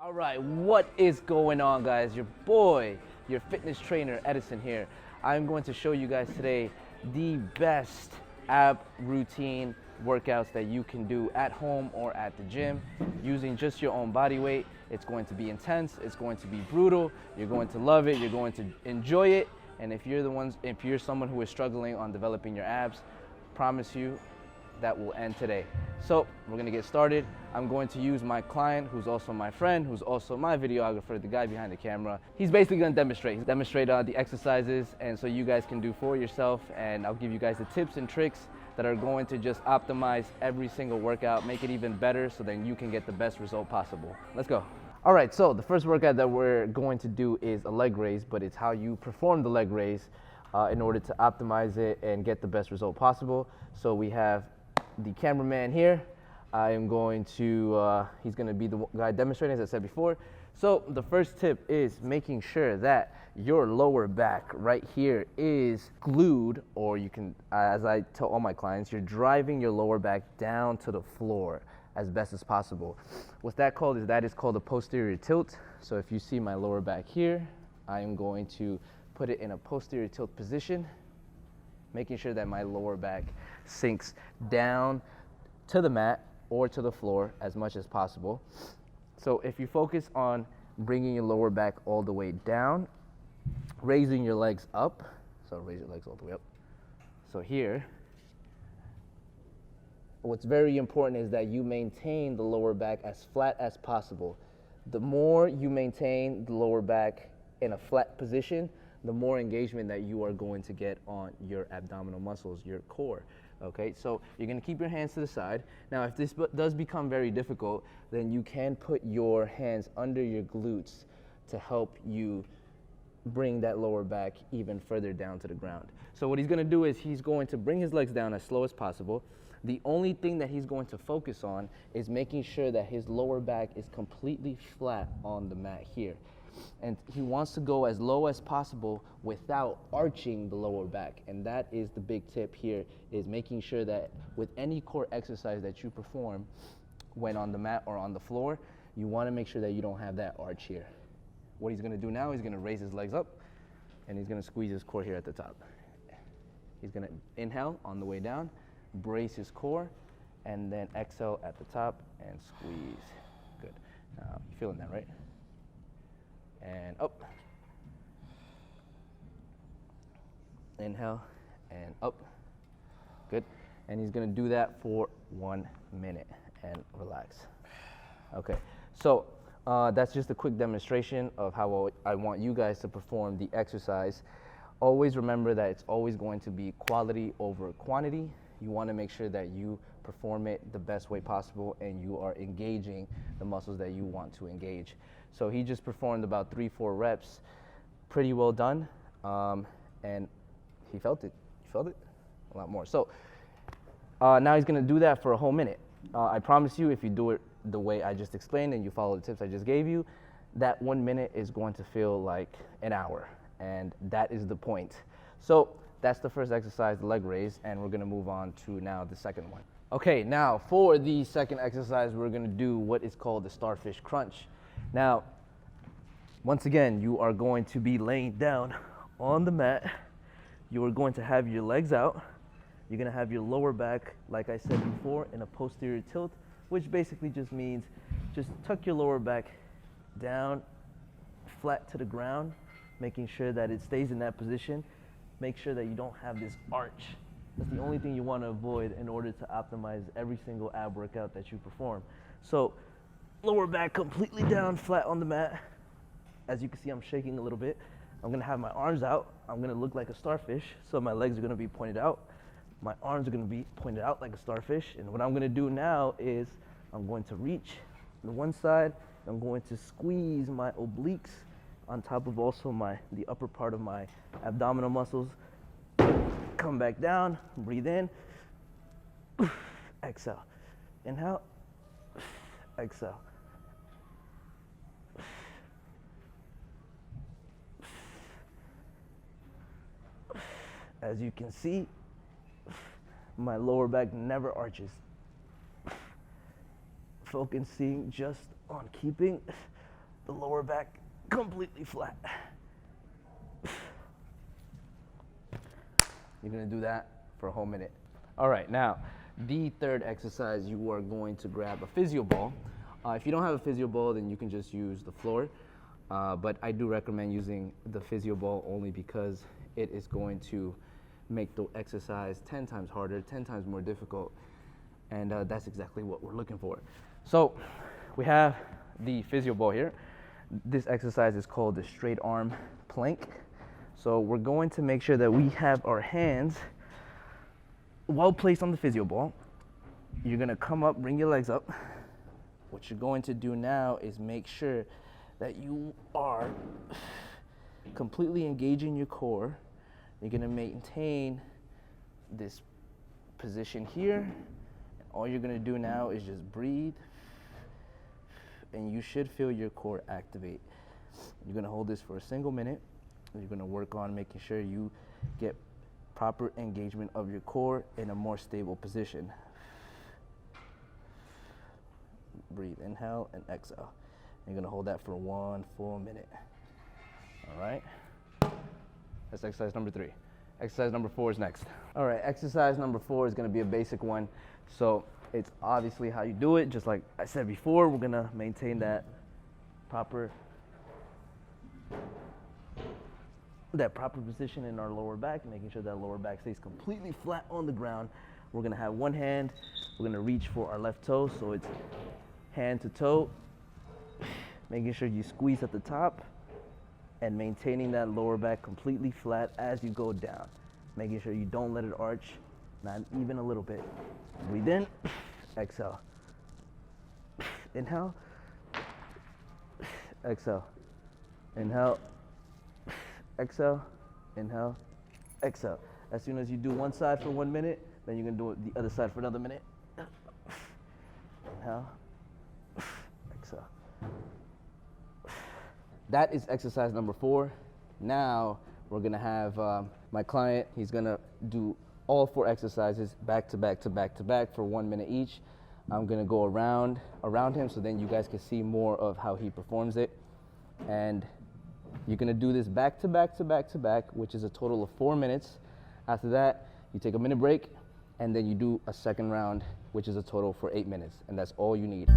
All right, what is going on, guys? Your boy, your fitness trainer, Edison here. I'm going to show you guys today the best ab routine workouts that you can do at home or at the gym using just your own body weight. It's going to be intense, it's going to be brutal, you're going to love it, you're going to enjoy it. And if you're someone who is struggling on developing your abs, promise you that will end today. So we're gonna get started. I'm going to use my client, who's also my friend, who's also my videographer, the guy behind the camera. He's basically gonna demonstrate the exercises, and so you guys can do for yourself, and I'll give you guys the tips and tricks that are going to just optimize every single workout, make it even better so then you can get the best result possible. Let's go. All right, so the first workout that we're going to do is a leg raise, but it's how you perform the leg raise in order to optimize it and get the best result possible. So we have the cameraman here. I am going to, he's gonna be the guy demonstrating, as I said before. So the first tip is making sure that your lower back right here is glued, or you can, as I tell all my clients, you're driving your lower back down to the floor as best as possible. What that is called a posterior tilt. So if you see my lower back here, I am going to put it in a posterior tilt position, making sure that my lower back sinks down to the mat or to the floor as much as possible. So if you focus on bringing your lower back all the way down, raising your legs up, so raise your legs all the way up. So here, what's very important is that you maintain the lower back as flat as possible. The more you maintain the lower back in a flat position, the more engagement that you are going to get on your abdominal muscles, your core. Okay, so you're gonna keep your hands to the side. Now, if this does become very difficult, then you can put your hands under your glutes to help you bring that lower back even further down to the ground. So what he's gonna do is he's going to bring his legs down as slow as possible. The only thing that he's going to focus on is making sure that his lower back is completely flat on the mat here. And he wants to go as low as possible without arching the lower back. And that is the big tip here, is making sure that with any core exercise that you perform when on the mat or on the floor, you want to make sure that you don't have that arch here. What he's going to do now, he's going to raise his legs up and he's going to squeeze his core here at the top. He's going to inhale on the way down, brace his core, and then exhale at the top and squeeze. Good. Now, you're feeling that, right? And up. Inhale and up. Good. And he's gonna do that for 1 minute and relax. Okay, so that's just a quick demonstration of how I want you guys to perform the exercise. Always remember that it's always going to be quality over quantity. You wanna make sure that you perform it the best way possible and you are engaging the muscles that you want to engage. So he just performed about 3-4 reps, pretty well done, and he felt it. You felt it? A lot more. So now he's gonna do that for a whole minute. I promise you, if you do it the way I just explained and you follow the tips I just gave you, that 1 minute is going to feel like an hour, and that is the point. So that's the first exercise, the leg raise, and we're gonna move on to now the second one. Okay, now for the second exercise, we're gonna do what is called the starfish crunch. Now, once again, you are going to be laying down on the mat. You are going to have your legs out. You're gonna have your lower back, like I said before, in a posterior tilt, which basically just means just tuck your lower back down, flat to the ground, making sure that it stays in that position. Make sure that you don't have this arch. That's the only thing you want to avoid in order to optimize every single ab workout that you perform. So lower back completely down, flat on the mat. As you can see, I'm shaking a little bit. I'm gonna have my arms out. I'm gonna look like a starfish. So my legs are gonna be pointed out. My arms are gonna be pointed out like a starfish. And what I'm gonna do now is I'm going to reach on one side. I'm going to squeeze my obliques on top of also the upper part of my abdominal muscles. Come back down, breathe in, exhale. Inhale, exhale. As you can see, my lower back never arches. Focusing just on keeping the lower back completely flat. You're gonna do that for a whole minute. All right, now, the third exercise, you are going to grab a physio ball. If you don't have a physio ball, then you can just use the floor. But I do recommend using the physio ball only because it is going to make the exercise 10 times harder, 10 times more difficult. And that's exactly what we're looking for. So we have the physio ball here. This exercise is called the straight arm plank. So we're going to make sure that we have our hands well placed on the physio ball. You're gonna come up, bring your legs up. What you're going to do now is make sure that you are completely engaging your core. You're gonna maintain this position here. All you're gonna do now is just breathe, and you should feel your core activate. You're gonna hold this for a single minute. You're gonna work on making sure you get proper engagement of your core in a more stable position. Breathe, inhale and exhale. You're gonna hold that for 1 full minute. All right, that's exercise number 3. Exercise number 4 is next. All right, exercise number 4 is gonna be a basic one. So it's obviously how you do it. Just like I said before, we're gonna maintain that proper position in our lower back, making sure that lower back stays completely flat on the ground. We're gonna have one hand, we're gonna reach for our left toe, so it's hand to toe, making sure you squeeze at the top and maintaining that lower back completely flat as you go down. Making sure you don't let it arch, not even a little bit. Breathe in, exhale. Inhale, exhale. Inhale, exhale, inhale, exhale. As soon as you do one side for 1 minute, then you're gonna do the other side for another minute. Inhale, exhale. That is exercise number 4. Now we're gonna have my client, he's gonna do all 4 exercises back to back to back to back for 1 minute each. I'm gonna go around him so then you guys can see more of how he performs it. And you're gonna do this back to back to back to back, which is a total of 4 minutes. After that, you take a minute break, and then you do a second round, which is a total for 8 minutes, and that's all you need.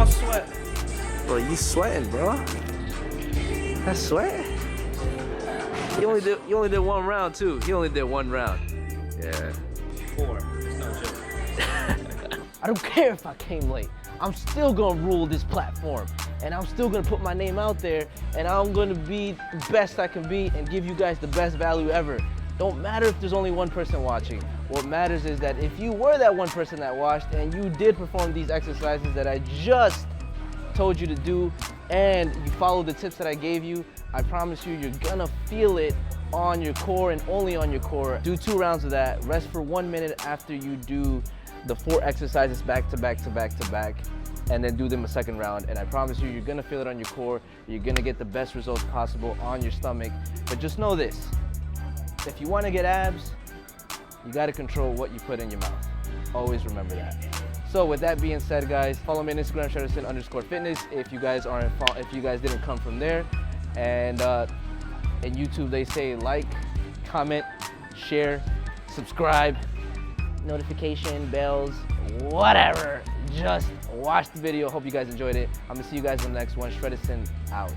all sweat. Bro, you sweating, bro. That's sweat. You only did one round too. He only did one round. Yeah. 4. It's no joke. I don't care if I came late. I'm still gonna rule this platform, and I'm still gonna put my name out there, and I'm gonna be the best I can be and give you guys the best value ever. Don't matter if there's only one person watching. What matters is that if you were that one person that watched and you did perform these exercises that I just told you to do, and you follow the tips that I gave you, I promise you, you're gonna feel it on your core and only on your core. Do 2 rounds of that, rest for 1 minute after you do the 4 exercises back to back to back to back, and then do them a second round. And I promise you, you're gonna feel it on your core. You're gonna get the best results possible on your stomach. But just know this, if you wanna get abs, you gotta control what you put in your mouth. Always remember that. So with that being said, guys, follow me on Instagram, Shredderson_fitness. If you guys didn't come from there. And in YouTube, they say like, comment, share, subscribe, notification, bells, whatever. Just watch the video. Hope you guys enjoyed it. I'm gonna see you guys in the next one. Shredderson out.